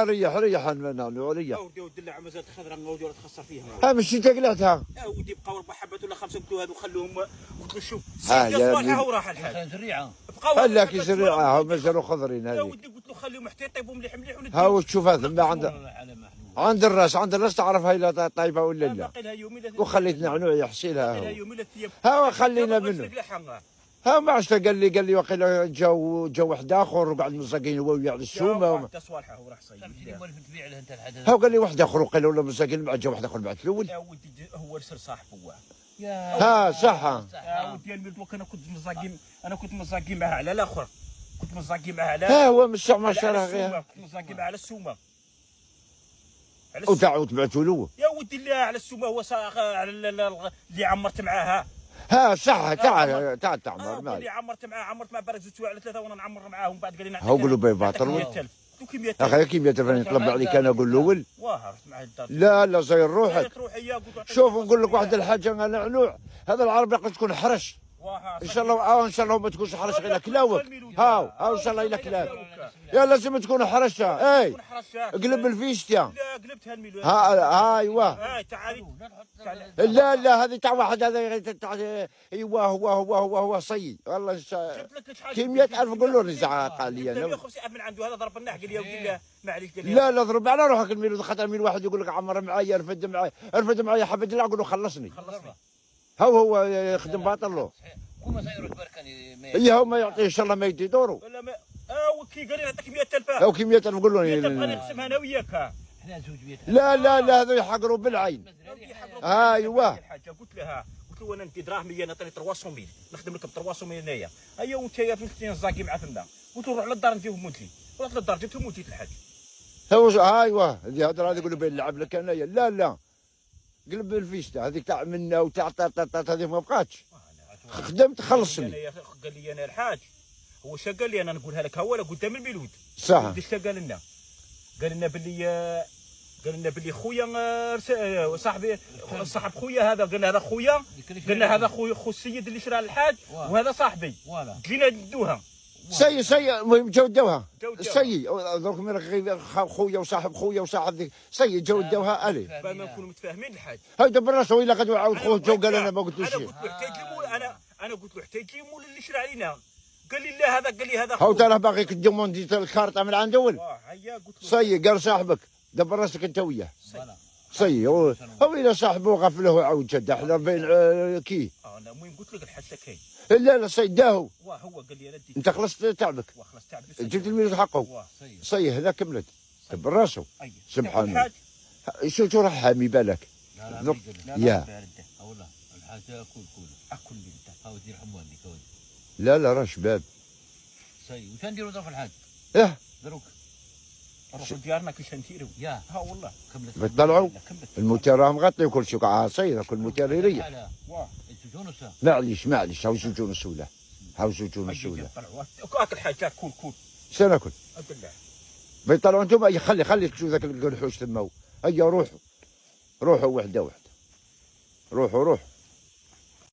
ريح المنان وريح. ودي ودلع مازال خضراء ودي ولا تخسر فيها. ها ماشي تقلعتها. ودي بقاو 4 حبات ولا 5 قلت له هذو خلوهم. قلت له شوف ها سيدي صالحه وراح الحال. زريعه. هلا كي زريعه مازالوا خضرين يا هذيك. ودي قلت له خليهم حتى يطيبوا مليح وندير. ها وتشوف هذا ثم عند الراس تعرف هي لا طايبه ولا لا. وخليت نعنوع يحصيلها. ها خلينا منه. ها ما عرفت قال لي وقيل جو واحد اخر وقعد مساكين هو على السومه. ها قال لي واحد اخر وقيل ولا مساكين مع جو واحد اخر بعد الاول. يا ودي هو رسل صاحبه. ها صح. يا ودي الملك انا كنت مزاقي معاه على الاخر. كنت مزاقي معاه على. ها هو مسع ما شاء الله غير. كنت مزاقي معاه على السومه. وتبعتوا له. يا ودي الله على السومه هو على اللي عمرت معاها. ها صح تعال تعمر معي. اللي عمرت معاه برك زدت على 3 وانا نعمر معاهم بعد قال لي هو قولوا باطل. 100,000 اخي كي 100,000 يطلب عليك انا اقول له ول. لا زي روحك. شوف نقول لك واحد الحاجه انا نعنوع هذا العربي قد تكون حرش. ان شاء الله ان شاء الله ما تكونش حرش غير كلاوك. ها ان شاء الله الا كلاك. يا لازم تكون حرشة. اي قلب الفيشتيا. لا قلبتها الميلو. ها ايوه. تعالي. لا هذه تاع واحد هذا ايوه هو صي والله كي 100,000 قول له رجع قال لي انا 150,000 من عنده هذا ضرب النح قال لي يا ودي الله معليش قال لي لا ضرب على روحك الميلو خاطر ميل واحد يقول لك عمر معايا رفد معايا حبيت لا اقول له خلصني. هو يخدم باطل له. كوما سيروك بركاني اي هو ما يعطيه ان شاء الله ما يدي دوره. ولا ما وكي قال لي نعطيك 100,000. او كي 100,000 قول له 100,000 غادي نقسمها انا وياك. احنا زوج 100,000. لا هذو يحقروا بالعين. ايوه قلت له انا ندي دراهم نعطيني 300,000 نخدم لك ب 300,000 هنايا. هيا وانت يا فلسطين زاكي مع ثما قلت له روح للدار نجيهم موتلي. رحت للدار جبتهم موتيت الحاج. ايوه هذه هضره هذه يقول له بين نلعب لك انايا. لا قلب الفيشتا هذيك تاع منا وتاع هذه ما بقاتش. خدمت خلصني. قال لي انا الحاج هو شا قال لي انا نقولها لك ولا قدام الميلود. صح. قال لنا باللي خويا صاحبي صاحب خويا هذا قلنا هذا خويا قلنا هذا خو السيد اللي شرى الحاج وهذا صاحبي قلنا ندوها سي المهم جودوها سي درك من خويا وصاحب خويا وصاحب ذيك سي جودوها الف ما نكونوا متفاهمين الحاج. هيدا بالراس ولا قد عاود خوه جو قال انا ما قلتلوش شيء. انا قلت له حتى يجي مول اللي شرى علينا قال لي لا هذا قال لي هذا هو ترى باغي كدوموندي الكارطه من عند اول. سي قال صاحبك دبر راسك انت وياه. سي هو الى صاحبه غفله وعاود شد احنا بين كي. انا المهم قلت لك الحاج كاين. لا سي داهو. هو قال لي انا اديك. انت خلصت تعبك. خلصت تعبي. جبت الميلاد حقه. سي هذا كملت. دبر راسه. سبحان الله. شو راح حامي بالك. لا يا والله الحاج اكل انت هاو دير حمواني كود. لا راه شباب. سي وش نديروا في الحاج؟ دروك نروحوا ديارنا كيش نديروا. يا ها والله بيطلعوا الموتير راه مغطي وكل شيء عاصي كل موتير يريح. معليش هاو سجون السوداء. اكل حاجات كول سناكل. بيطلعوا انتم خلي تشوف ذاك الحوش تما. هيا روحوا وحده روحوا